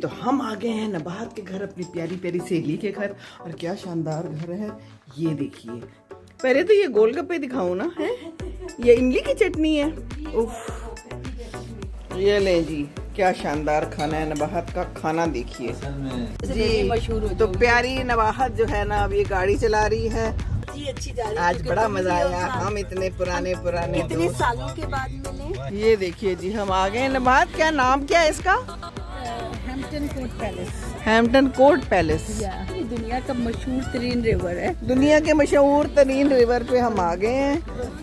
तो हम आ गए हैं नबाहत के घर, अपनी प्यारी प्यारी सहेली के घर। और क्या शानदार घर है, ये देखिए। पहले तो ये गोलगप्पे दिखाऊं ना, है ये इमली की चटनी है। उफ, ये ले जी, क्या शानदार खाना है। नबाहत का खाना देखिए जी। तो प्यारी नबाहत जो है ना, अब ये गाड़ी चला रही है जी। अच्छी जा रही है। आज बड़ा मजा आया, हम इतने पुराने इतने सालों के बाद मिले। ये देखिए जी, हम आ गए नबाहत। क्या नाम क्या है इसका? Hampton court palace. Hampton court palace दुनिया का मशहूर तरीन रिवर है। दुनिया के मशहूर तरीन रिवर पे हम आ गए हैं।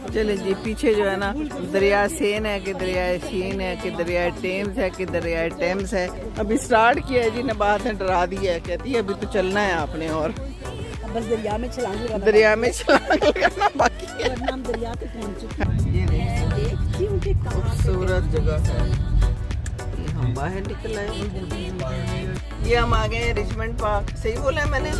चले जी, पीछे जो है ना दरिया सेन है कि दरिया शीन है कि दरिया टेम्स है कि दरिया टेम्स है। अभी स्टार्ट किया है जी, नबाहत ने डरा दिया है, कहती है अभी तो चलना है आपने। और बस दरिया में छलांग लगाना बाकी है। हम दरिया तक पहुंच चुके हैं। ये खूबसूरत जगह है। ये हम बाहर निकल आए। ये हम आ गए रिचमंड पार्क। सही बोला है मैंने?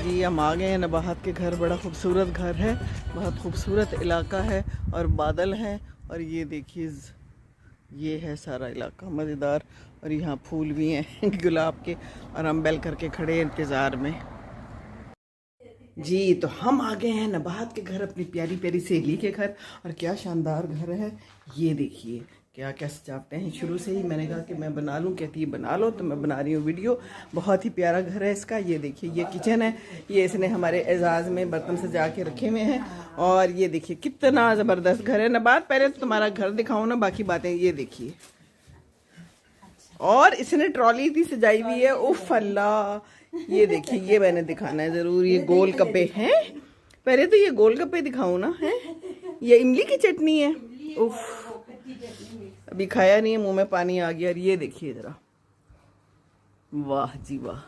जी, हम आ गए हैं नबाहत के घर। बड़ा खूबसूरत घर है, बहुत खूबसूरत इलाका है और बादल हैं। और ये देखिए, ये है सारा इलाका मज़ेदार। और यहाँ फूल भी हैं गुलाब के। और हम बैल करके खड़े हैं इंतज़ार में जी। तो हम आ गए हैं नबाहत के घर, अपनी प्यारी प्यारी सहेली के घर। और क्या शानदार घर है, ये देखिए। क्या क्या सजावटें हैं। शुरू से ही मैंने कहा कि मैं बना लूँ, कहती है बना लो, तो मैं बना रही हूँ वीडियो। बहुत ही प्यारा घर है इसका। ये देखिए, ये किचन है। ये इसने हमारे एजाज़ में बर्तन सजा के रखे हुए हैं। और ये देखिए कितना ज़बरदस्त घर है। नबाहत पहले तो तुम्हारा घर दिखाऊँ ना, बाकी बातें। ये देखिए, और इसने ट्रॉली भी सजाई हुई है। उफ अल्लाह, ये देखिए, ये मैंने दिखाना है ज़रूर। ये गोलगप्पे हैं। पहले तो ये गोलगप्पे दिखाऊँ ना, है ये इमली की चटनी है। उफ, अभी खाया नहीं है, मुंह में पानी आ गया। और ये देखिए ज़रा, वाह जी वाह,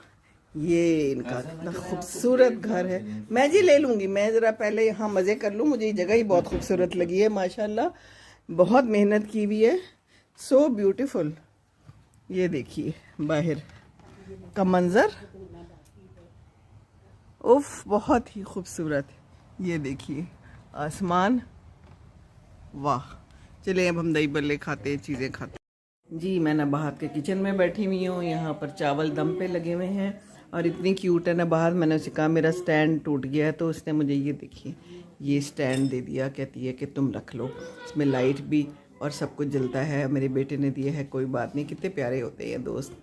ये इनका कितना खूबसूरत घर है। मैं जी ले लूँगी, मैं ज़रा पहले यहाँ मज़े कर लूँ। मुझे ये जगह ही बहुत खूबसूरत लगी है माशाल्लाह, बहुत मेहनत की हुई है। So beautiful. ये देखिए बाहर का मंजर, उफ बहुत ही खूबसूरत। ये देखिए आसमान, वाह। चलिए अब हम दही बल्ले खाते, चीज़ें खाते जी। मैं नबाहत के किचन में बैठी हुई हूँ। यहाँ पर चावल दम पे लगे हुए हैं। और इतनी क्यूट है नबाहत। मैंने उसे कहा मेरा स्टैंड टूट गया है, तो उसने मुझे ये देखिए ये स्टैंड दे दिया। कहती है कि तुम रख लो, इसमें लाइट भी और सब कुछ जलता है। मेरे बेटे ने दिए है, कोई बात नहीं। कितने प्यारे होते हैं दोस्त।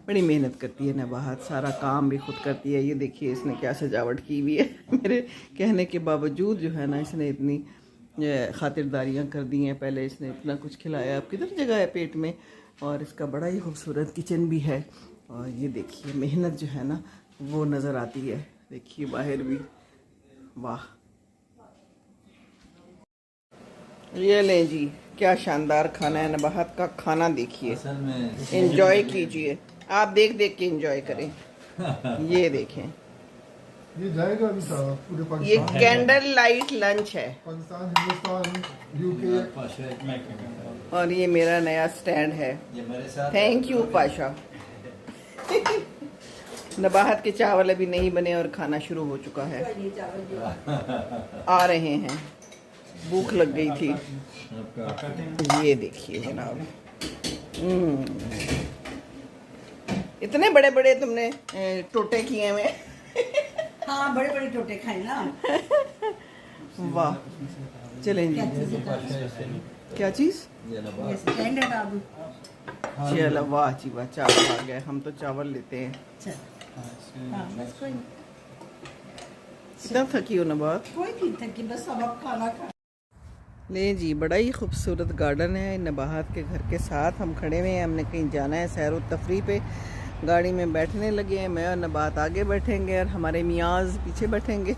बड़ी मेहनत करती है नबाहत, सारा काम भी खुद करती है। ये देखिए इसने क्या सजावट की हुई है मेरे कहने के बावजूद जो है ना, इसने इतनी खातिरदारियाँ कर दी हैं। पहले इसने इतना कुछ खिलाया, अब किधर जगह है पेट में। और इसका बड़ा ही खूबसूरत किचन भी है। और ये देखिए मेहनत जो है ना वो नज़र आती है। देखिए बाहर भी, वाह। ये लें जी, क्या शानदार खाना है। नबाहत का खाना देखिए, एंजॉय कीजिए। आप देख देख के एंजॉय करें। ये देखें, ये जाएगा अभी पूरे पाकिस्तान। ये कैंडल लाइट लंच है। पाकिस्तान, हिंदुस्तान, यूके। और ये मेरा नया स्टैंड है। Thank you Pasha. नबाहत के चावल अभी नहीं बने और खाना शुरू हो चुका है। आ रहे हैं, भूख लग गई थी। ये देखिए जनाब, इतने बड़े बड़े तुमने टोटे किए हुए। हाँ, बड़े बड़े टोटे खाए ना। वाह। चलें जी, क्या चीज़? चलो, वाह जी वाह, चावल आ गए। हम तो चावल लेते हैं। कितना थकी हो नबाहत? कोई नहीं थकी, बस अब खाना खा। ले जी, बड़ा ही खूबसूरत गार्डन है नबाहत के घर के साथ। हम खड़े हुए हैं, हमने कहीं जाना है सैर व तफरी पे। गाड़ी में बैठने लगे हैं, मैं और नबाहत आगे बैठेंगे और हमारे मियाज पीछे बैठेंगे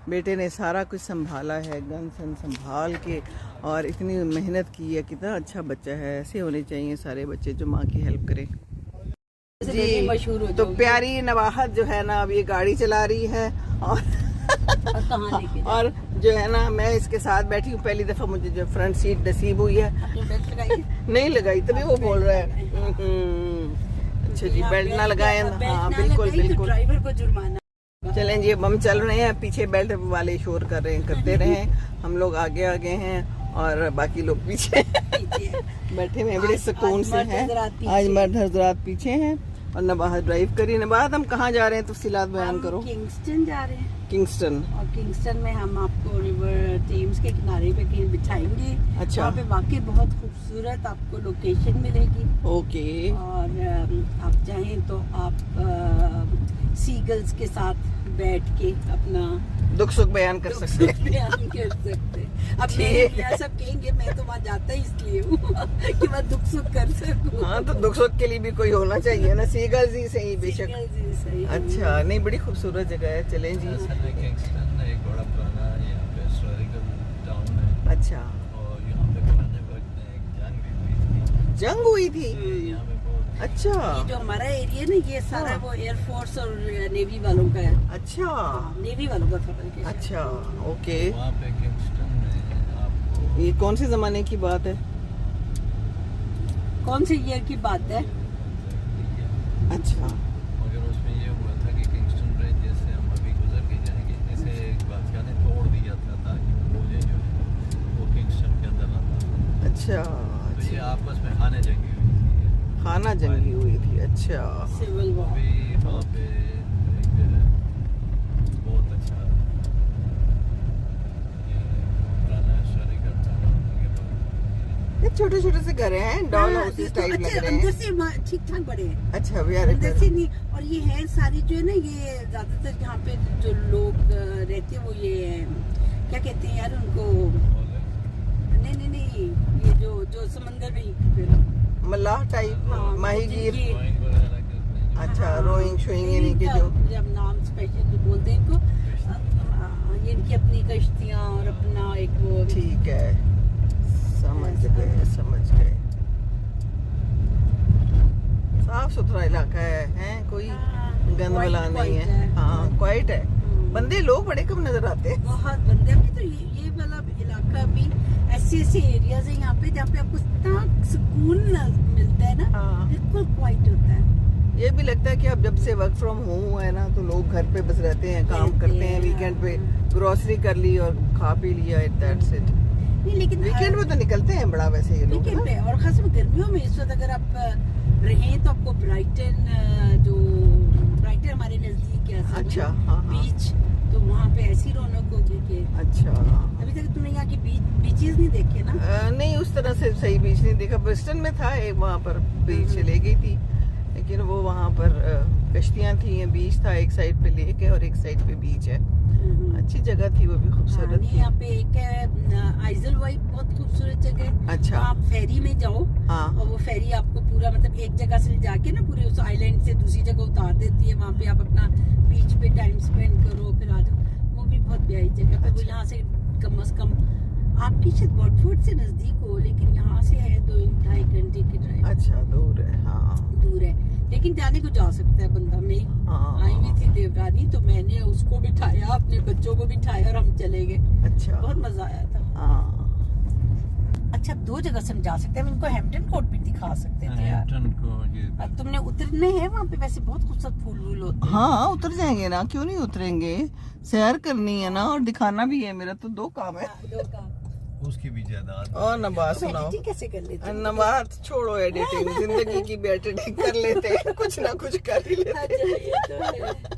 बेटे ने सारा कुछ संभाला है, गन सन संभाल के। और इतनी मेहनत की है, कितना अच्छा बच्चा है। ऐसे होने चाहिए सारे बच्चे जो माँ की हेल्प करें जी। मशहूर तो प्यारी नबाहत जो है ना, अब ये गाड़ी चला रही है। और जो है ना, मैं इसके साथ बैठी हूँ। पहली दफ़ा मुझे जो फ्रंट सीट नसीब हुई है। नहीं लगाई, तभी वो बोल रहा है। अच्छा जी, बेल्ट ना लगाए। हाँ बिल्कुल बिल्कुल। ड्राइवर को जुर्माना। चलें जी, अब हम चल रहे हैं। पीछे बेल्ट वाले शोर कर रहे हैं, करते रहे। हम लोग आगे आगे हैं और बाकी लोग पीछे बैठे हुए हैं, बड़े सुकून से हैं। आज मर्द हजरात पीछे हैं और नबाहत ड्राइव करी। नबाहत हम कहाँ जा रहे हैं, तफसीलात बयान करो। किंगस्टन जा रहे हैं किंगस्टन। और किंगस्टन में हम आपको रिवर टेम्स के किनारे पे कहीं बिठाएंगे। अच्छा। वहाँ पे वाकई बहुत खूबसूरत आपको लोकेशन मिलेगी। ओके। और आप चाहें तो आप सीगल्स के साथ बैठ के अपना दुख सुख बयान कर सकते हैं। बयान कर सकते हैं। अब मैं सब कहेंगे, मैं तो वहाँ जाता ही इसलिए हूँ कि मैं दुख सुख कर सकूँ। हाँ, तो दुख सुख के लिए भी कोई होना चाहिए ना। सीगल्स ही सही बेशक। सीगल्स ही सही। अच्छा, नहीं बड़ी खूबसूरत जगह है, चलें जी। किंगस्टन एक बड़ा पुराना यहाँ पे हिस्टोरिकल टाउन है। अच्छा, और यहाँ पे पुराने वक्त में एक जंग भी हुई थी। जंग हुई थी? यहाँ पे बहुत अच्छा। ये जो हमारा एरिया ना, ये सारा वो एयरफोर्स और नेवी वालों का है। अच्छा नेवी वालों का था बल्कि। अच्छा, ओके। वहाँ पे किंगस्टन में आपको ये कौन से जमाने की बात है? कौन से ईयर की बात है? अच्छा, मगर उसमें ये हुआ था कि किंगस्टन ब्रिज जैसे हम अभी गुजर के जाएंगे, इसे एक बादशाह ने तोड़ दिया था ताकि फौजें जो है वो किंगस्टन के अंदर ना था। अच्छा। तो ये आपस में खाने जंगी हुई थी। खाना जंगी हुई थी। अच्छा। Civil war. अभी वहाँ पे एक बहुत अच्छा ये पुराना हिस्टोरिकल टाउन है। ये छोटे छोटे से घर हैं, डॉल हाउसेस टाइप लग रहे अंदर हैं। से ठीक ठाक बड़े हैं। अच्छा, यार अंदर से नहीं। और ये है सारी जो है ना, ये ज्यादातर यहाँ पे जो लोग रहते हैं वो ये क्या कहते हैं यार उनको, नहीं, ये जो समंदर में फिर मल्लाह टाइप, हाँ, माहीगीर। जिनकी- ड्राइंग वगैरह के उसमें जो अच्छा, हाँ, रोइंग शोइंग यानी कि जो जब नाम स्पेशल बोलते हैं इनको, ये इनकी अपनी कश्तियाँ और अपना एक वो ठीक है, समझ गए। साफ सुथरा इलाका है कोई हाँ, गंद वाला quiet नहीं है। है। हाँ, क्वाइट है। बंदे लोग बड़े कम नजर आते हैं। बहुत बंदे भी। तो ये वाला इलाका भी ऐसे एरियाज है यहाँ पे जहाँ पे आपको इतना सुकून मिलता है ना। हाँ। बिल्कुल क्वाइट होता है। ये भी लगता है कि अब जब से वर्क फ्रॉम होम हुआ है ना, तो लोग घर पे बस रहते हैं, काम रहते करते हैं। हैं, वीकेंड पे ग्रोसरी कर ली और खा पी लिया, दैट्स इट। नहीं लेकिन वीकेंड में तो निकलते हैं बड़ा वैसे ये लोग वीकेंड ना। पे, और खास में गर्मियों में इस वक्त अगर आप रहें तो आपको ब्राइटन हमारे नजदीक है। असल में अच्छा, हाँ। बीच, तो वहाँ पे ऐसी रौनक होगी कि अच्छा। अभी तक तुमने यहाँ की बीचेस नहीं देखे ना? नहीं, उस तरह से सही बीच नहीं देखा। ब्रिस्टन में था एक, वहाँ पर बीच चले गई थी, लेकिन वो वहाँ पर कश्तियाँ थी, बीच था एक साइड पे लेक है और एक साइड पे बीच है। अच्छी जगह थी, वो भी खूबसूरत थी। यहाँ पे एक है आइजल वाइट, बहुत खूबसूरत जगह है। अच्छा। तो आप फेरी में जाओ, हाँ। और वो फेरी आपको पूरा मतलब एक जगह से जाके ना पूरे उस आइलैंड से दूसरी जगह उतार देती है। वहाँ पे आप अपना बीच पे टाइम स्पेंड करो, फिर आ जाओ। वो भी बहुत प्यारी जगह है। वो यहाँ से कम से कम आपकी शायद वॉटफोर्ड से नजदीक हो, लेकिन यहाँ से है 2-2.5 घंटे की ड्राइव। अच्छा, दूर है। हाँ, दूर है, लेकिन जाने को जा सकता है बंदा। मैं हाँ। आई हुई थी देवरानी, तो मैंने उसको बिठाया, अपने बच्चों को बिठाया और हम चले गए। अच्छा। बहुत मजा आया था। हाँ, अच्छा, 2 जगह से हम जा सकते हैं। हम इनको हैम्पटन कोर्ट भी दिखा सकते थे यार। हैम्पटन को ये अब तुमने उतरने हैं वहाँ पे, वैसे बहुत खूबसूरत फूल वूल होते हैं। हाँ, उतर जाएंगे ना, क्यों नहीं उतरेंगे। सैर करनी है ना और दिखाना भी है। मेरा तो 2 काम है। दो काम। उसकी भी जायदाद और नबाज तुम सुनाओ। editing कैसे कर लेते हो? नबाज छोड़ो एडिटिंग, जिंदगी की भी एडिटिंग कर लेते हैं, कुछ ना कुछ कर ही लेते अच्छा, ये तो है। हैं।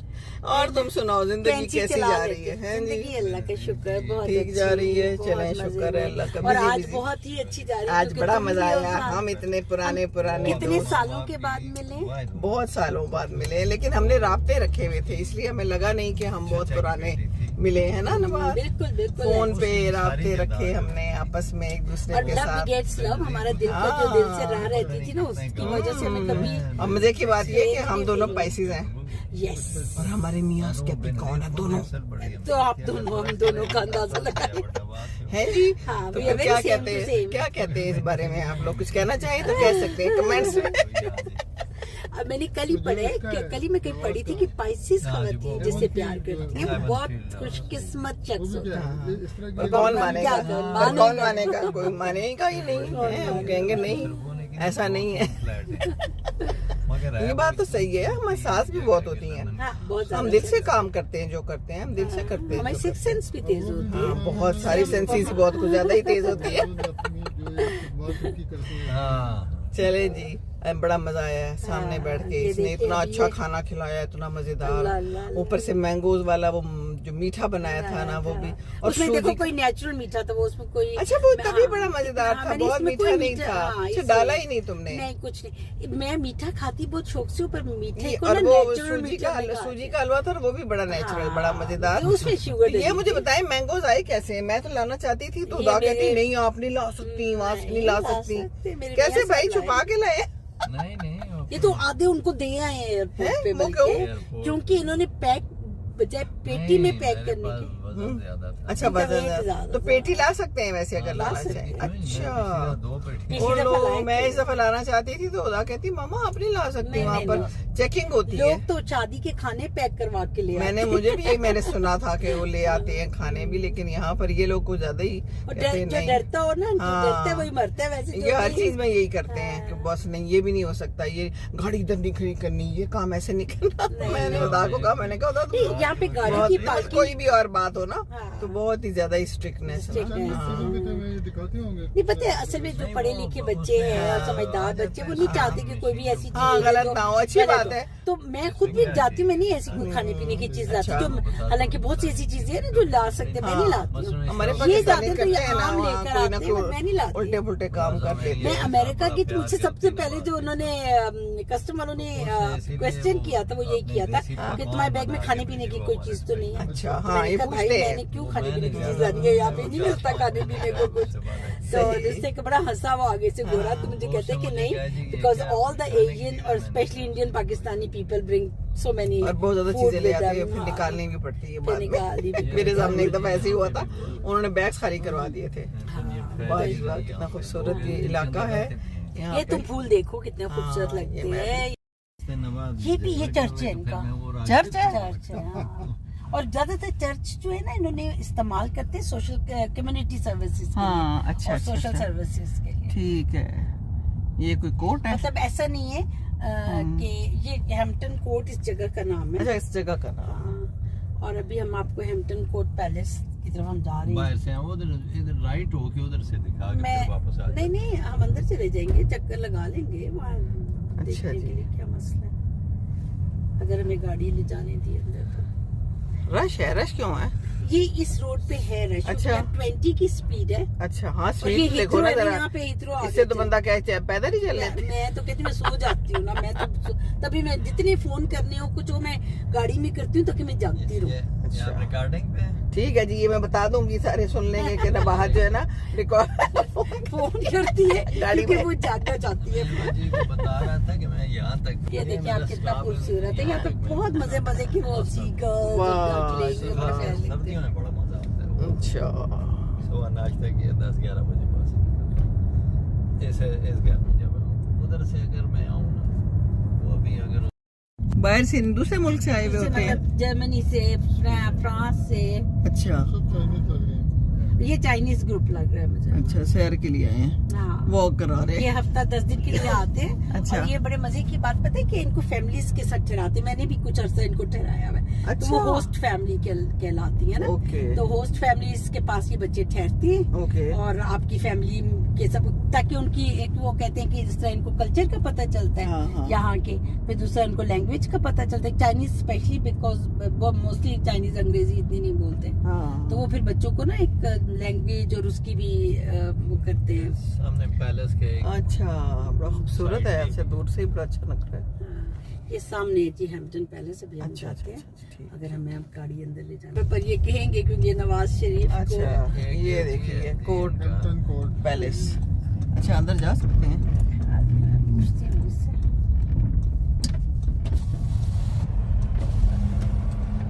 और तुम सुनाओ, जिंदगी कैंची कैसी चला जा लेते रही है? हैं। हैं जी? जिंदगी अल्लाह का शुक्र है, बहुत ठीक अच्छी जा रही है, बहुत चलें, मजे शुक्र है में। अल्लाह का। और बिजी आज बिजी। बहुत ही अच्छी जा रही है, आज क्योंकि बड़ा तुम मजा भी आया। और हम इतने पुराने कितने दोस्त सालों के बाद मिले। बहुत सालों बाद मिले, लेकिन हमने राब्ते रखे हुए थे, इसलिए हमें लगा नहीं कि हम बहुत पुराने मिले हैं ना नवाज। बिल्कुल बिल्कुल। फोन पे राब्ते रखे हमने आपस में एक दूसरे और के लव साथ। गेट्स लव, हमारा दिल का जो दिल से राह रहती थी ना, उसकी वजह से हमें कभी। और मजे की बात ये है कि हम दोनों पाइसेस हैं यस। और हमारे मियाँ कैप्रिकॉर्न है दोनों। तो आप दोनों, हम दोनों का अंदाजा लगाए। है जी। हाँ, तो we are फिर क्या very same कहते to हैं, same. क्या कहते हैं इस बारे में? आप लोग कुछ कहना चाहें तो कह सकते हैं कमेंट्स में। अब मैंने कल ही पढ़ा है कि कल ही मैं कहीं पढ़ी थी कि पाइसेस खवातीन जिससे प्यार करती है वो बहुत खुशकिस्मत शख्स होता है। इस तरह पर की कौन क्या मानेगा? करें, पर मानेगा। कौन मानेगा? कोई मानेगा ही नहीं है। हम कहेंगे नहीं, ऐसा नहीं है। रहा ये बात तो सही है, हमारे सास भी बहुत होती हैं। हाँ, बहुत हम ज्यादा दिल से काम करते हैं, जो करते हैं हम दिल से करते हैं। हमारी जो सिक्स करते सेंस भी तेज होती हैं। है। हाँ, बहुत सारी सेंसेस बहुत कुछ ज्यादा ही तेज होती है। अपनी जो एक बात की करते हैं। हाँ चले जी, बड़ा मजा आया है सामने हाँ, बैठ के। ये इसने देखिए इतना अभी अच्छा ये- खाना खिलाया, इतना अल्लाह, मजेदार, अल्लाह, ऊपर से मैंगोज वाला वो जो मीठा बनाया था ना वो भी, और उसमें देखो सूजी। कोई नेचुरल मीठा था, वो उसमें कोई अच्छा वो तभी हाँ, बड़ा मजेदार हाँ, था, मैंने बहुत इसमें मीठा कोई नहीं था। हाँ, अच्छा इसलिए- डाला ही नहीं तुमने। नहीं कुछ नहीं, मैं मीठा खाती बहुत शौक से, ऊपर मीठे ये- को और ना वो नेचुरल सूजी मीठा का में सूजी का हलवा था, वो भी बड़ा नेचुरल, हाँ, बड़ा मजेदार। ये उसमें शुगर तो ये डली मुझे थी। बताएं मैंगोज आए कैसे? मैं तो लाना चाहती थी तो ये उदा कहती मेरे- नहीं आप नहीं ला सकती, वहां से नहीं नहीं ला ला सकती। सकते, मेरे कैसे भैया भाई सब छुपा लाए। के लाए? नहीं नहीं ये तो आधे उनको दे आए हैं एयरपोर्ट पे, हैं? वो बल्कि क्यों? क्योंकि इन्होंने पैक बजाय पेटी में पैक करने के। वजन ज्यादा था। अच्छा इनका वजन वेट है। ज्यादा तो था। पेटी ला सकते हैं वैसे अगर ला लाना सकते चाहे। हैं। अच्छा 2 पेटी इसी और दफा लो लाए मैं थे। इस दफा लाना चाहती थी तो उदा कहती मामा आप नहीं ला सकती, नहीं, वहाँ नहीं, पर चेकिंग होती है। लोग तो शादी के खाने पैक करवा के ले मैंने आते हैं। मुझे भी यही मैंने सुना था कि वो ले आते हैं खाने भी, लेकिन यहाँ पर ये लोग कुछ ज्यादा ही और कहते हैं जो नहीं। डरता हो ना, जो हाँ। डरता है वही मरता है, वैसे जो ये हर नहीं- चीज में यही करते हैं कि हाँ। बस नहीं ये भी नहीं हो सकता, ये गाड़ी इधर नहीं खड़ी करनी, ये काम ऐसे नहीं करना। नहीं, मैंने नहीं। उदा को कहा, मैंने कहा उदा नहीं, यहाँ पे गाड़ी बहुत की कोई पार्किंग भी और बात हो ना हाँ। तो बहुत ही ज्यादा स्ट्रिक्टनेस है Strictness, ना। हाँ। फिल्म में ये दिखाते होंगे। नहीं पता है, असल में जो पढ़े लिखे बच्चे हैं और समझदार बच्चे, वो नहीं चाहते कि कोई भी ऐसी चीज हाँ, है गलत जो ना हो, अच्छी गलत बात हो। है। तो मैं खुद भी जाती, मैं नहीं ऐसी कोई खाने पीने की चीज लाती, अच्छा। जो हालांकि बहुत सी ऐसी चीजें हैं ना जो ला सकते हैं, मैं नहीं लाती हूँ। हमारे ये पाकिस्तानी जाते तो करते ये हैं ना आम वहाँ लेकर कोई ना आते हैं, मैं नहीं कोई लाती। उल्टे पुल्टे काम कर लेते मैं हैं। अमेरिका की तो मुझसे सबसे पहले जो उन्होंने कस्टम वालों ने क्वेश्चन किया था वो यही किया था कि तुम्हारे बैग में खाने पीने की कोई चीज तो नहीं है। अच्छा, तो हाँ, मैंने ये कहा, भाई पूछते हैं। मैंने क्यों खाने पीने की चीज लानी है, यहाँ पे नहीं मिलता खाने पीने को कुछ। तो सही। जिससे एक बड़ा हंसा वो आगे से गोरा, तो मुझे कहते हैं कि नहीं, बिकॉज ऑल द एशियन और specially Indian Pakistani people bring so many और बहुत ज्यादा चीजें ले आते हैं, फिर निकालनी भी पड़ती है बाद निकालनी भी में। मेरे सामने एक दफा ऐसे ही हुआ था, उन्होंने बैग्स खाली करवा दिए थे। वाह जी वाह, कितना खूबसूरत ये इलाका है यहाँ ये पे। तुम फूल देखो कितने खूबसूरत हाँ, लगते ये मैं हैं। ये भी ये चर्च है इनका, चर्च है? चर्च है हाँ। और ज्यादातर चर्च जो है ना इन्होंने इस्तेमाल करते हैं सोशल कम्युनिटी सर्विसेज हाँ, अच्छा, और अच्छा, सोशल अच्छा। सर्विसेज के लिए। ठीक है, ये कोई कोर्ट है? मतलब ऐसा नहीं है कि ये हैम्पटन कोर्ट इस जगह का नाम है। अच्छा इस जगह का नाम। हाँ, और अभी हम आपको हैम्पटन कोर्ट पैलेस की तरफ हम जा रहे बाहर हैं। से हम उधर इधर राइट होके उधर से दिखा के मैं फिर वापस आ नहीं नहीं, हम अंदर चले जाएंगे, चक्कर लगा लेंगे वहाँ अच्छा देखने जी। के लिए, क्या मसला है अगर हमें गाड़ी ले जाने दी अंदर तो। रश है, रश क्यों है? ये इस रोड पे है रश, अच्छा। 20 की स्पीड है। अच्छा हाँ और ये स्पीड देखो ना Heathrow है, जरा, यहाँ पे Heathrow आगे इससे तो चल- बंदा क्या है, पैदल ही चल लेते। मैं तो कहती हूँ मैं सो जाती हूँ ना, मैं तो तभी मैं जितने फोन करने हो कुछ हो मैं गाड़ी में करती हूँ ताकि मैं जागती रहूँ। ये आप रिकॉर्डिंग पे हैं? ठीक है जी, ये मैं बता दूंगी, सारे सुन लेंगे कि ना बाहर जो है ना रिकॉर्ड फोन करती है गाड़ी क्योंकि में। वो जागना चाहती है। मैं जी को बता रहा था कि मैं यहाँ तक ये देखिए आप कितना खूबसूरत है, यहाँ पे बहुत मजे मजे की वो सीगल्स वाह, सर्दियों में बड़ा मजा आता है। अच्छा सुबह नाश्ता किया 10-11 बजे बस ऐसे इस घर में जब उधर से अगर मैं आऊँ ना वो अभी अगर बाहर से दूसरे मुल्क से आए हुए होते हैं। मतलब जर्मनी से, फ्रांस से, अच्छा सब चाइनीज लग रहे हैं। ये चाइनीज ग्रुप लग रहा है मुझे। अच्छा सैर के लिए आए हैं, हाँ, वॉक करा रहे ये हैं। हफ्ता 10 दिन के लिए आते हैं। अच्छा। और ये बड़े मजे की बात पता है कि इनको फैमिलीज के साथ ठहराते हैं। मैंने भी कुछ अर्सा इनको ठहराया हुआ है। तो अच्छा। वो होस्ट फैमिली कहलाती है ना। ओके। तो होस्ट फैमिलीज के पास ये बच्चे ठहरते हैं ओके। और आपकी फैमिली के सब, ताकि उनकी एक वो कहते हैं कि जिस तरह इनको कल्चर का पता चलता हाँ, हाँ। है यहाँ के, फिर दूसरा इनको लैंग्वेज का पता चलता है, चाइनीज स्पेशली बिकॉज वो मोस्टली चाइनीज अंग्रेजी इतनी नहीं बोलते। हाँ तो वो फिर बच्चों को ना एक लैंग्वेज और उसकी भी वो करते हैं। सामने पैलेस के अच्छा बड़ा खूबसूरत है, ऐसे दूर से ही बड़ा अच्छा लग रहा है। ये सामने जी हैम्पटन पैलेस अभी हम अच्छा, जाते अच्छा, हैं। अच्छा, ठीक। अगर हमें अब गाड़ी अंदर ले जाना पर ये कहेंगे क्योंकि ये नवाज शरीफ अच्छा ये देखिए कोर्ट हैम्पटन कोर्ट पैलेस। अच्छा अंदर जा सकते हैं। पूछती हूँ इससे।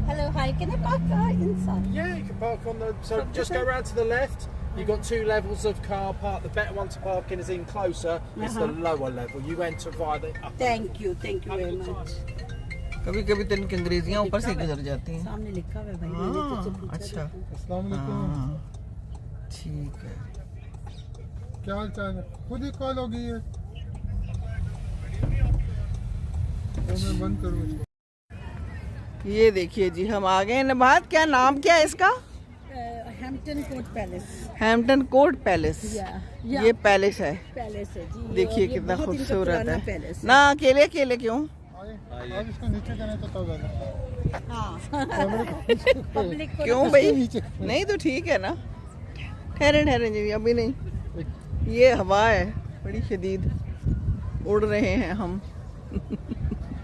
Hello, hi, can I park inside? Yeah, you can park on the. So From just the go round to the left. You've got 2 levels of car park. The better one to park in is in closer. It's the lower level. You enter via the upper. Thank you very much. कभी कभी तो इनकी अंग्रेजियाँ ऊपर से गुजर जाती हैं। सामने लिखा हुआ है भाई, हाँ, मैंने तुझसे पूछा अच्छा। था। अस्सलाम वालेकुम। हाँ, ठीक है। क्या हाल चाल है? खुद ही कॉल हो गई है। तो मैं बंद करूँ इसको। ये देखिए जी, हम आ गए नबात। क्या नाम क्या है इसका? Hampton court palace. Hampton court palace. ये पैलेस है। पैलेस है जी। देखिए ये कितना बहुत इनका खूबसूरत पुराना है पैलेस है। ना। अकेले अकेले क्यों? अब इसको नीचे जाना तो तब आना। हाँ पब्लिक को क्यों भाई? नीचे। नहीं तो ठीक है ना। ठहरे ठहरे जी, अभी नहीं। ये हवा है बड़ी शदीद, उड़ रहे हैं हम।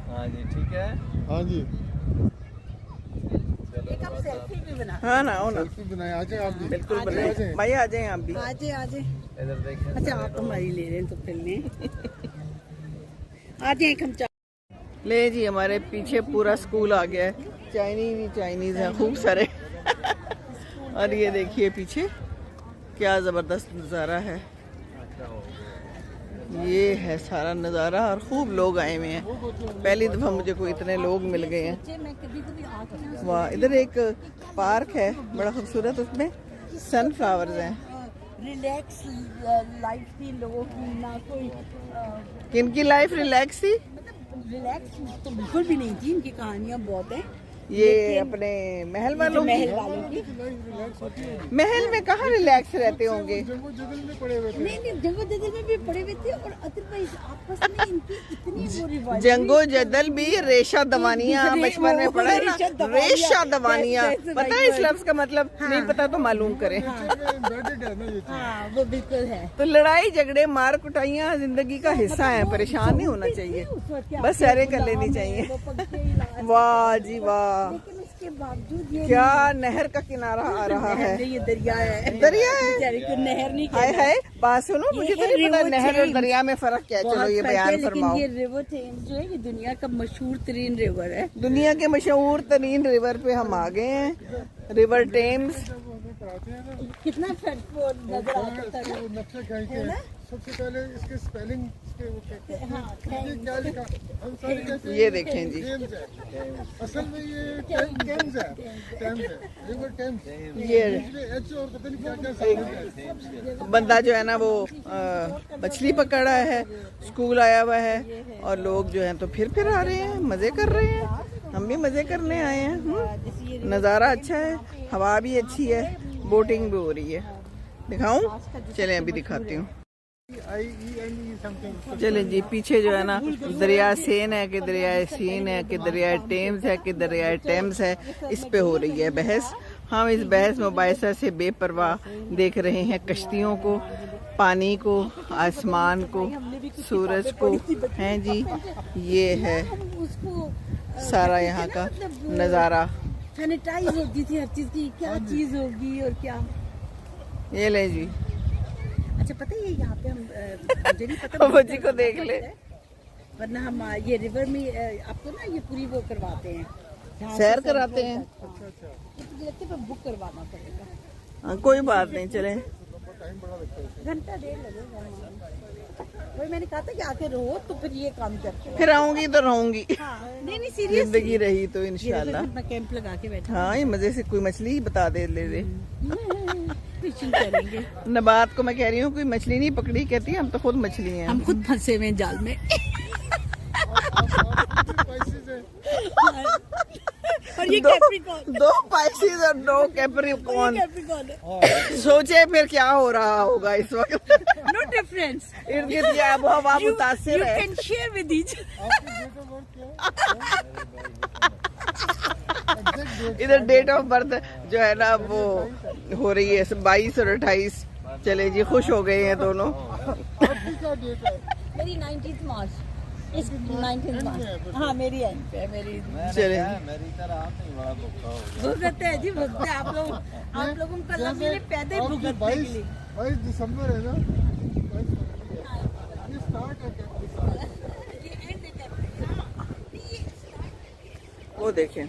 हाँ जी ठीक है। हाँ जी, एक आप सेल्फी भी बना। हाँ ना, हो ना, सेल्फी बनाए। आ जाए आप भी। बिल्कुल आ बनाए जाए। भाई, आ जाए आप भी। आजे आजे। इधर देखें। अच्छा आप हमारी ले रहे हैं तो फिर लें। आ जाए हम ले जी, हमारे पीछे पूरा स्कूल आ गया है। चाइनीज ही चाइनीज है खूब सारे। और ये देखिए पीछे क्या जबरदस्त नज़ारा है। ये है सारा नज़ारा और खूब लोग आए हुए हैं। पहली दफ़ा मुझे कोई इतने लोग मिल गए हैं। मैं कभी कभी आके वाह, इधर एक पार्क है बड़ा खूबसूरत, उसमें सनफ्लावर्स हैं। रिलैक्स लाइफ थी लोगों की, ना कोई किनकी लाइफ रिलैक्स थी? मतलब रिलैक्स तो बिल्कुल भी नहीं थी। इनकी कहानियां बहुत हैं। ये अपने महल वालों की। महल वालों की महल में कहाँ रिलैक्स रहते होंगे? जंगल जंगल में पड़े हुए थे। नहीं नहीं, जगह जगह में भी पड़े हुए थे। और अदरवाइज आपस में इनकी इतनी वो रिवाज जंगो जदल भी रेशा दवानियाँ दूसरे बचपन में वो पढ़ा है ना। रेशा दवानियाँ। रेशा दवानियाँ, That's पता है इस लफ्ज का मतलब? नहीं पता तो मालूम करें। Embedded है ना ये चीज़। हाँ वो बिल्कुल है। तो लड़ाई झगड़े मार कुटाइयाँ जिंदगी का हिस्सा है, परेशान नहीं होना चाहिए, बस सैरें कर लेनी चाहिए। वाह जी वाह, लेकिन उसके बावजूद ये क्या नहर का किनारा आ रहा है। नहीं, ये दरिया है। दरिया है? बेचारे को नहर नहीं हाय कहना। हाय, बात सुनो, मुझे तो है नहीं पता river नहर और Thames। दरिया में फर्क क्या है। चलो बहुत ये फर्क है, बयान लेकिन फरमाओ। ये रिवर थेम्स जो है ये दुनिया का मशहूर तरीन रिवर है। दुनिया के मशहूर तरीन रिवर पे हम आ गए हैं, रिवर टेम्स। जब वो हमें पढ़ाते हैं ना, कितना फर्क वो नजर आता तो था। वो नक्शा खींचते हैं। सबसे पहले इसके स्पेलिंग के वो कहते हैं। हाँ, ये क्या लिखा? हम सारे कहते हैं ये देखें जी, टेम्स है। असल में ये टेम्स है। टेम्स है, रिवर टेम्स। ये एच और पता नहीं क्या क्या साइन है। बंदा जो है ना वो मछली पकड़ा है, स्कूल आया हुआ है, और लोग जो हैं तो फिर आ रहे हैं, मज़े कर रहे हैं। हम भी मज़े करने आए हैं। नज़ारा अच्छा है, हवा भी अच्छी है, बोटिंग भी हो रही है। दिखाऊं? चलें अभी दिखाती हूँ। IENE something. चलें जी, पीछे जो है ना दरिया सेन है कि दरिया सीन है कि दरिया टेम्स है कि दरिया टेम्स है, इस पे हो रही है बहस। हम इस बहस मुबाहिसा से बेपरवाह देख रहे हैं कश्तियों को, पानी को, आसमान को, सूरज को। हैं जी, ये है उसको सारा यहाँ का नज़ारा। सैनिटाइज होती थी हर चीज की, क्या चीज होगी और क्या। ये ले जी, अच्छा पता है ये यहाँ पे हम मुझे नहीं पता बच्ची को देख ले। वरना हम ये रिवर में आपको ना ये पूरी वो करवाते हैं, जहाँ से सैर सब कराते वो- हैं। मुझे लगता है बुक करवाना पड़ेगा। हाँ, कोई बात नहीं, चलें। घंटा डेढ़ लगेगा। वही मैंने कहा था कि आके रहो तो फिर ये काम करते फिर आऊंगी तो रहूंगी, नहीं नहीं सीरियस जिंदगी रही तो इंशाल्लाह। कैंप लगा के बैठा हाँ, ये मजे से कोई मछली ही बता दे ले दे। फिशिंग करेंगे। नबात को मैं कह रही हूँ कोई मछली नहीं पकड़ी, कहती है हम तो खुद मछली हैं। हम खुद फंसे हुए हैं जाल में। और ये कैप्रिकॉर्न दो पाइसेस और दो कैप्रिकॉर्न। कैप्रिकॉर्न है। सोचे फिर क्या हो रहा होगा इस वक्त। No difference. इर्द गिर्द ये आबोहवा मुतासिर You है। can share with each. इधर डेट ऑफ बर्थ जो है ना वो हो रही है 22 और 28। चले जी, खुश हो गए हैं दोनों। मेरी 19th मार्च। इस 19th मार्च। हाँ मेरी एंड पे है मेरी। चले मेरी तरह आप नहीं बड़ा भूखा होगा। भुगतते हैं जी, भुगतते हैं आप लोगों को अल्लाह ने पैदा ही भुगतने के लिए। 22 दिसंबर है ना, ये स्टार्ट है क्या? ये end है कैप्रिकॉर्न। वो देखें,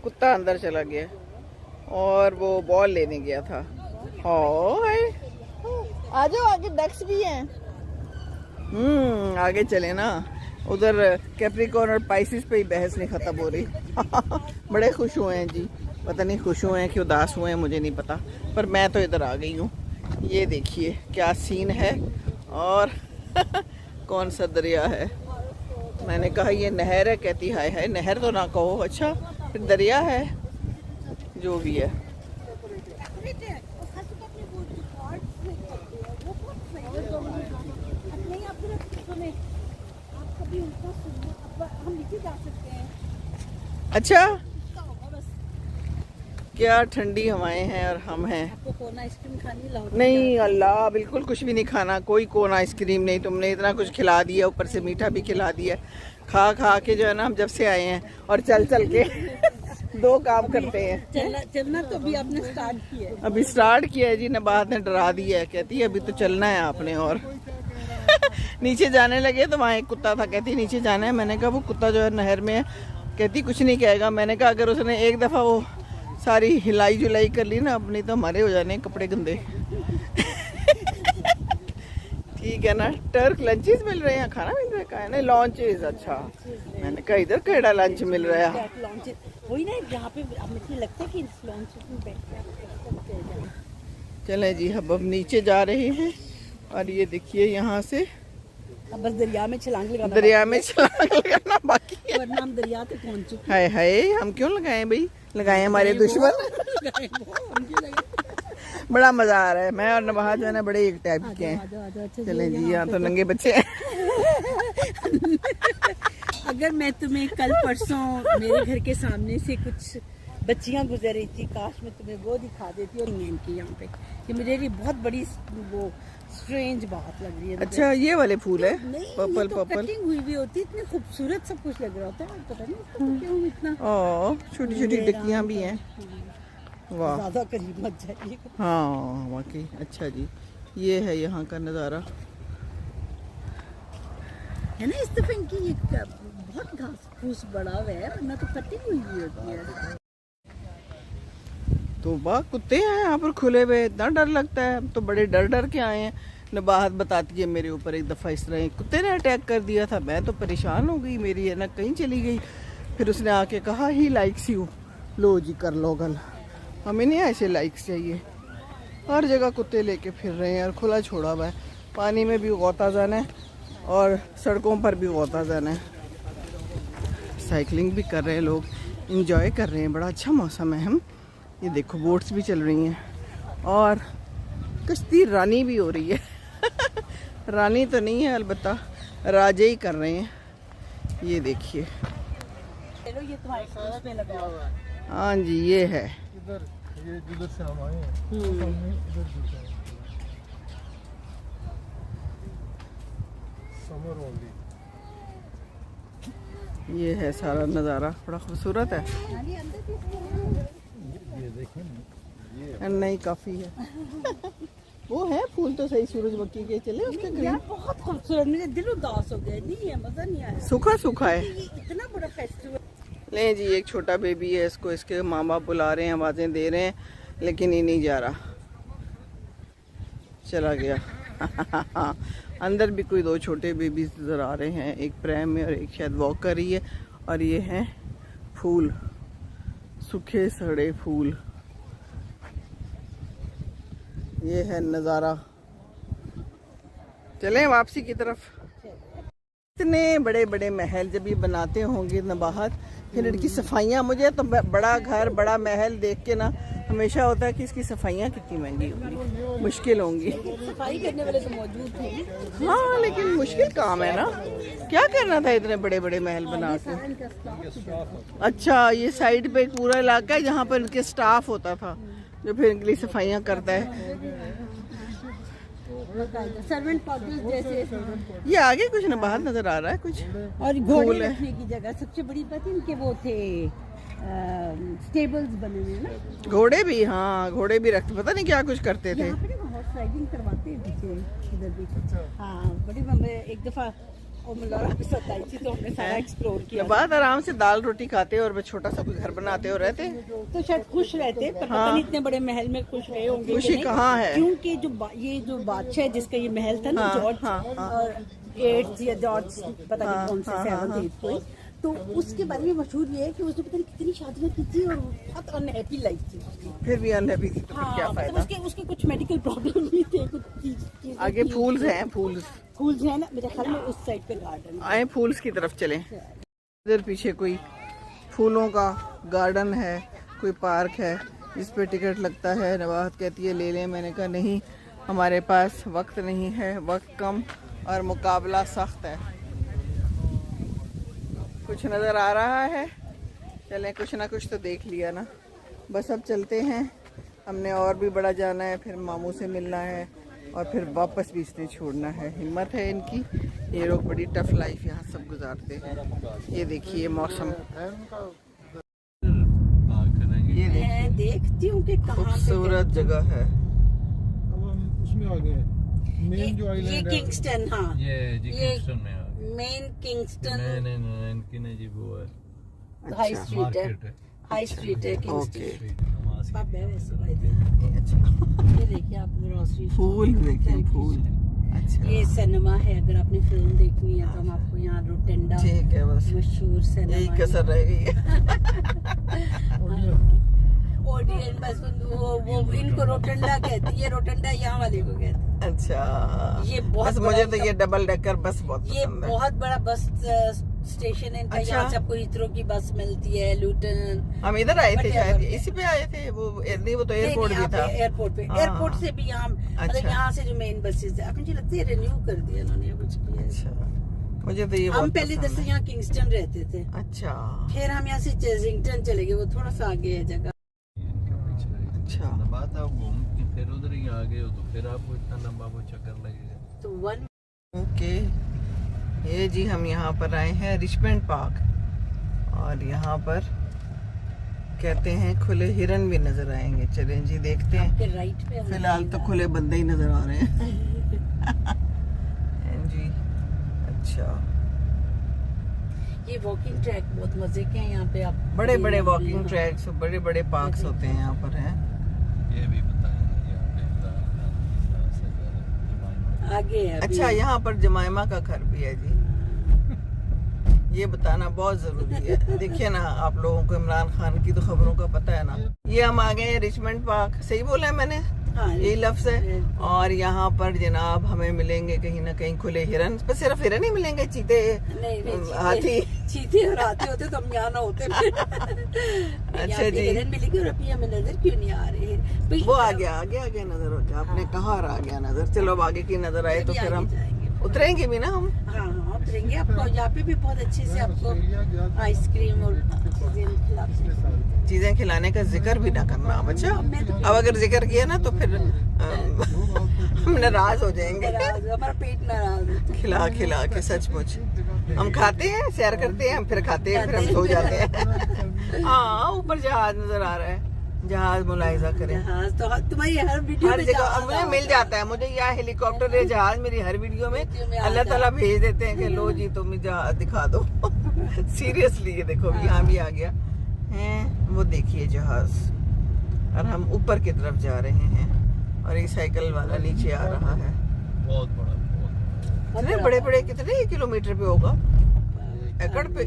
कुत्ता अंदर चला गया और वो बॉल लेने गया था। हाय, आ जाओ, आगे डक्स भी हैं। आगे चले ना। उधर कैप्रिकॉर्न और पाइसिस पे ही बहस नहीं खत्म हो रही। बड़े खुश हुए हैं जी, पता नहीं खुश हुए हैं कि उदास हुए हैं, मुझे नहीं पता, पर मैं तो इधर आ गई हूँ। ये देखिए क्या सीन है और कौन सा दरिया है, मैंने कहा ये नहर है, कहती हाय हाय नहर तो ना कहो, अच्छा फिर दरिया है, जो भी है। अच्छा क्या ठंडी हवाएं हैं और हम हैं। आपको कोन आइसक्रीम खानी लाहौर? नहीं अल्लाह, बिल्कुल कुछ भी नहीं खाना, कोई कोन आइसक्रीम नहीं। तुमने इतना कुछ खिला दिया, ऊपर से मीठा भी खिला दिया। खा खा के जो है ना, हम जब से आए हैं और चल चल के दो काम करते हैं। चलना तो अभी आपने स्टार्ट किया है। अभी स्टार्ट किया है जी, नबाहत ने डरा दिया है, कहती है अभी तो चलना है आपने। और नीचे जाने लगे तो वहाँ एक कुत्ता था, कहती नीचे जाना है। मैंने कहा वो कुत्ता जो है नहर में है, कहती कुछ नहीं कहेगा। मैंने कहा अगर उसने एक दफ़ा वो सारी हिलाई जुलाई कर ली ना अपनी, तो हमारे हो जाने कपड़े गंदे। ठीक है ना। टर्क लंचेस मिल रहे हैं, खाना मिल रहा है, कहा नहीं लॉन्चेस। अच्छा मैंने कहा इधर केड़ा लंच मिल रहा है। वही ना जहाँ पे मुझे लगता है कि इस लॉन्च में बैठ। चले जी अब नीचे जा रहे हैं और ये देखिए यहाँ से अब बस दरिया में छलांग लगाना, दरिया में छलांग लगाना बाकी है। वरना हम दरिया तक पहुँच चुके हाय हाय, हम क्यों लगाए भाई, लगाए हमारे दुश्मन। बड़ा मजा आ रहा है। मैं और नबाहत जो है ना बड़े एक टाइप के हैं। चले जी यहाँ तो नंगे बच्चे हैं। अगर मैं तुम्हें कल परसों मेरे घर के सामने से कुछ बच्चियां गुजर रही थी, काश मैं तुम्हें वो दिखा देती। और इनकी यहाँ पे ये मुझे भी बहुत बड़ी वो स्ट्रेंज बात लग रही है। अच्छा ये वाले फूल है, पर्पल ये तो पर्पल। कटिंग हुई भी होती, इतनी खूबसूरत सब कुछ लग रहा होता है, पता नहीं इसको क्यों इतना। ओ छोटी छोटी टिक्कियाँ भी हैं, वाह। ज्यादा करीब मत जाइए। हाँ वाकई। अच्छा जी ये है यहाँ का नज़ारा, है ना। इस दफे इनकी ये बहुत घास फूस बड़ा हुआ है, वरना तो कटिंग हुई भी होती है। तो वाह कुत्ते हैं यहाँ पर खुले हुए, इतना डर लगता है। हम तो बड़े डर डर के आए हैं। नबाहत बताती है मेरे ऊपर एक दफ़ा इस तरह एक कुत्ते ने अटैक कर दिया था, मैं तो परेशान हो गई, मेरी है ना कहीं चली गई। फिर उसने आके कहा ही लाइक्स यू, लो जी कर लो गल, हमें नहीं ऐसे लाइक्स चाहिए। हर जगह कुत्ते लेके फिर रहे हैं और खुला छोड़ा हुआ है। पानी में भी गौताज़न है और सड़कों पर भी गौताज़न है। साइकिलिंग भी कर रहे हैं लोग, इंजॉय कर रहे हैं, बड़ा अच्छा मौसम है। हम ये देखो बोट्स भी चल रही हैं और कश्ती रानी भी हो रही है। रानी तो नहीं है, अलबत्ता राजे ही कर रहे हैं। ये देखिए, चलो ये तुम्हारे साथ में लगा हुआ है। हाँ जी ये है। इधर ये जिधर से हम आए हैं हमने इधर देखा है समर ओनली। ये है सारा नज़ारा, बड़ा खूबसूरत है। ये देखें नहीं काफ़ी है। वो है फूल तो सही, सूरजमुखी के चले उसके यार करीब। बहुत खूबसूरत, मुझे दिल उदास हो गया। नहीं है, मजा नहीं आया। सूखा सूखा है। ये इतना बड़ा फेस्टिवल। ले जी एक छोटा बेबी है, इसको इसके माँ बाप बुला रहे हैं, आवाज़ें दे रहे हैं, लेकिन ये नहीं जा रहा, चला गया। अंदर भी कोई दो छोटे बेबीज नज़र आ रहे हैं, एक प्रैम में और एक शायद वॉक कर रही है। और ये हैं फूल, सूखे सड़े फूल। ये है नज़ारा। चलें वापसी की तरफ। इतने बड़े बड़े महल जब ये बनाते होंगे नबाहत, फिर इनकी सफाइयाँ, मुझे तो बड़ा घर बड़ा महल देख के ना हमेशा होता है कि इसकी सफाइयाँ कितनी महंगी होंगी, मुश्किल होंगी। सफाई करने वाले तो मौजूद थे। हाँ लेकिन मुश्किल काम है ना, क्या करना था इतने बड़े बड़े महल बना के। अच्छा ये साइड पे एक पूरा इलाका है जहाँ पर इनके स्टाफ होता था जो फिर इनके लिए सफाइयाँ करता है। सर्वेंट क्वार्टर्स जैसे। ये आगे कुछ ना बाहर नजर आ रहा है कुछ, और घोड़े फूल है। रखने की जगह सबसे बड़ी बात इनके वो थे, स्टेबल्स बने हुए ना। घोड़े भी, हाँ घोड़े भी रखते, पता नहीं क्या कुछ करते थे। यहाँ पे ना हॉर्स राइडिंग करवाते हैं पीछे इधर भी। हाँ बड़ी मैं एक दफा और मुलारा के साथ आई थी तो हमने सारा एक्सप्लोर किया। बाद आराम से दाल रोटी खाते और छोटा सा कोई घर बनाते और रहते। तो शायद खुश रहते, पर पता नहीं इतने बड़े महल में खुश रहे होंगे। खुशी कहाँ है? क्योंकि ये जो बादशाह है जिसका ये महल था ना, हाँ, जॉर्ज हाँ, हाँ। और 8th या जॉर्ज पता नहीं कौन से 7th 8th कोई, तो उसके बारे में मशहूर ये है कि उसने पता नहीं कितनी शादियां की थी और बहुत अनहैप्पी लाइफ थी उसकी। फिर भी अनहैप्पी थी तो फिर क्या मतलब फायदा। उसके कुछ मेडिकल प्रॉब्लम भी थे, कुछ चीजें आगे थी। फूल्स हैं, फूल्स है ना, मेरे ख्याल में उस साइड पे गार्डन है। आए फूल्स की तरफ चलें। इधर पीछे कोई फूलों का गार्डन है, कोई पार्क है जिस पे टिकट लगता है। नवाहत कहती है ले लें, मैंने कहा नहीं, हमारे पास वक्त नहीं है, वक्त कम और मुकाबला सख्त है। कुछ नज़र आ रहा है, चलें कुछ ना कुछ तो देख लिया ना, बस अब चलते हैं। हमने और भी बड़ा जाना है, फिर मामू से मिलना है और फिर वापस भी इसने छोड़ना है। हिम्मत है इनकी, ये लोग बड़ी टफ लाइफ यहाँ सब गुजारते हैं। ये देखिए मौसम, ये देखिए मैं देखती हूँ कि कहाँ पे खूबसूरत जगह है। अब हम उसमें आ गए हैं, मेन जो ये आइलैंड है। किंगस्टन, हाँ ये जी ये किंगस्टन में आ गए। मेन किंगस्टन नहीं इनकी नहीं जी, वो है हाई स्ट्रीट है, मार्केट है। हाई स्ट्रीट है किंगस्टन। ओके, नमाज पाप है वैसे भाई जी। ये अच्छा ये देखिए आप ग्रोसरी फूल देखिए, फूल अच्छा ये सिनेमा है, अगर आपने फिल्म देखनी है तो हम आपको यहाँ रोटेंडा ठीक है, बस मशहूर यही सिनेमा कसर रह गई है। ओडियन बस वो इनको रोटेंडा कहती है, रोटेंडा यहाँ वाले को कहते हैं। अच्छा, ये बहुत बस बड़ा मुझे तो ये डबल डेकर बस बहुत ये पसंद है। बहुत बड़ा बस स्टेशन है इनका। अच्छा। यहाँ से आपको हीथ्रो की बस मिलती है, लूटन। हम इधर आए थे But शायद, yeah, इसी पे आए थे वो नहीं, वो तो एयरपोर्ट भी था। एयरपोर्ट पे, हाँ। एयरपोर्ट से भी यहाँ मतलब अच्छा। यहाँ से जो मेन बसेस है, अब मुझे लगता है रिन्यू कर दिया इन्होंने कुछ किया है। अच्छा, मुझे तो ये हम बहुत पहले पसंद जैसे है। यहाँ किंगस्टन रहते थे, अच्छा फिर हम यहाँ से चेजिंगटन चले गए, वो थोड़ा सा आगे है जगह। अच्छा, बात आप घूम के फिर उधर ही आ गए हो तो फिर आपको इतना लंबा वो चक्कर लगेगा। तो वन ओके, ये जी हम यहाँ पर आए हैं रिचमंड पार्क और यहाँ पर कहते हैं खुले हिरन भी नजर आएंगे। चलें जी देखते हैं। के राइट पे हम फिलहाल तो खुले बंदे ही नजर आ रहे हैं। जी अच्छा, ये वॉकिंग ट्रैक बहुत मजे के हैं यहाँ पे। आप बड़े बड़े वॉकिंग ट्रैक्स, बड़े बड़े पार्क्स होते हैं यहाँ पर हैं। ये भी बताएंगे यहाँ पे जमाइमा। आगे है अभी। अच्छा, यहाँ पर जमाइमा का घर भी है जी, ये बताना बहुत जरूरी है। देखिए ना, आप लोगों को इमरान खान की तो खबरों का पता है ना। ये हम आ गए हैं रिचमंड पार्क, सही बोला है मैंने, हाँ, यही लफ्ज है। और यहाँ पर जनाब हमें मिलेंगे कहीं ना कहीं खुले हिरन, पर सिर्फ हिरन ही मिलेंगे, चीते नहीं हाथी। चीते और हाथी होते तो हम यहाँ ना होते। अच्छा जी, हिरन मिलेंगे और अभी हमें नजर क्यों नहीं आ रहे हैं? वो आ गया आगे नजर हो गया, आपने कहा और आ गया नजर। चलो अब आगे की नजर आए तो फिर हम उतरेंगे भी ना हम। हाँ उतरेंगे। आपको यहाँ पे भी बहुत अच्छे से आपको ऑस्ट्रेलिया गया था, आइसक्रीम और चीजें खिलाते हैं। चीजें खिलाने का जिक्र भी ना करना बच्चा, अब अगर जिक्र किया ना तो फिर हम नाराज हो जाएंगे। हमारा पेट नाराज होता है। खिला खिला के सचमुच हम खाते हैं, सैर करते हैं, हम फिर खाते हैं, फिर हम सो जाते हैं। हाँ, ऊपर जहाज नजर आ रहा है, जहाज मुलाहिजा करें। हाँ, तो तुम्हारी हर वीडियो हर में जगह जहाज मुझे आता मिल है। जाता है, मुझे या हेलीकॉप्टर या जहाज मेरी हर वीडियो में में अल्लाह आता ताला भेज देते हैं कि लो जी तुम जहाज दिखा दो। सीरियसली ये देखो यहाँ भी आ गया है, वो देखिए जहाज, और हम ऊपर की तरफ जा रहे हैं और ये साइकिल वाला नीचे आ रहा है। बहुत बड़ा, बहुत बड़ा। कितने बड़े बड़े, कितने किलोमीटर पे होगा? एकड़ पे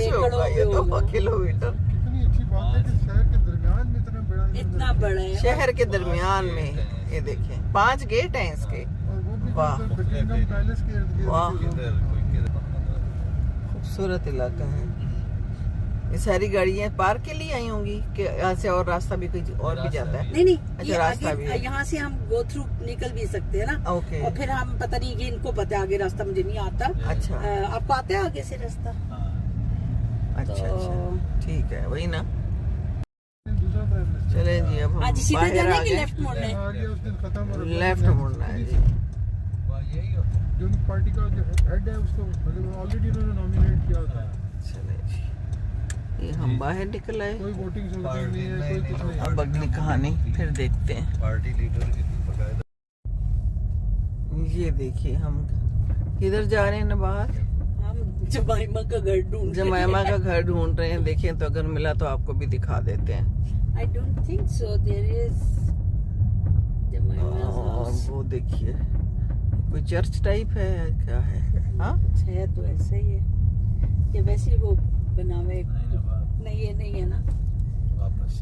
होगा ये तो, किलोमीटर। इतनी अच्छी बात है कि शहर के दरमियान में इतना बड़ा है। शहर के दरमियान में ये देखें, 5 गेट हैं इसके। और वो भी वाह। बकिंगम पैलेस के इर्द गिर्द वाह। के किधर कोई किधर खूबसूरत इलाका है। ये सारी गाड़ियाँ पार्क के लिए आई होंगी कि यहाँ से और रास्ता भी कोई और भी जाता है? नहीं अच्छा, ये रास्ता भी आगे है। यहाँ से हम गो थ्रू निकल भी सकते हैं ना। ओके, और फिर हम पता नहीं, ये इनको पता है, आगे रास्ता मुझे नहीं आता। अच्छा आपको आता है आगे से रास्ता? अच्छा अच्छा, ठीक है, वही ना। दूसरा प्राइम मिनिस्टर चले जी, अब हम आज सीधे बाहर जाने आ की गए, लेफ्ट मोड़ना है। आ गया उस दिन खत्म और लेफ्ट मुड़ना है जी। वाह, यही होता है। जो उनकी पार्टी का जो हेड है उसको मतलब ऑलरेडी उन्होंने नॉमिनेट किया था। चले जी, ये हम बाहर निकल आए। कोई वोटिंग सोटिंग नहीं है, कोई कुछ नहीं है। अब अगली कहानी फिर देखते हैं। पार्टी लीडर की बकायदा ये देखिए हम किधर जा रहे हैं ना, बाहर हम जमाइमा का घर ढूंढ रहे हैं। जमाइमा का घर ढूंढ रहे हैं। देखें तो अगर मिला तो आपको भी दिखा देते हैं। I don't think so. There is Jemaima's और house. वो देखिए कोई चर्च टाइप है, क्या है? हाँ, कुछ है तो ऐसा ही है कि वैसे ही वो बना हुआ है नहीं ना नहीं ये नहीं है ना वापस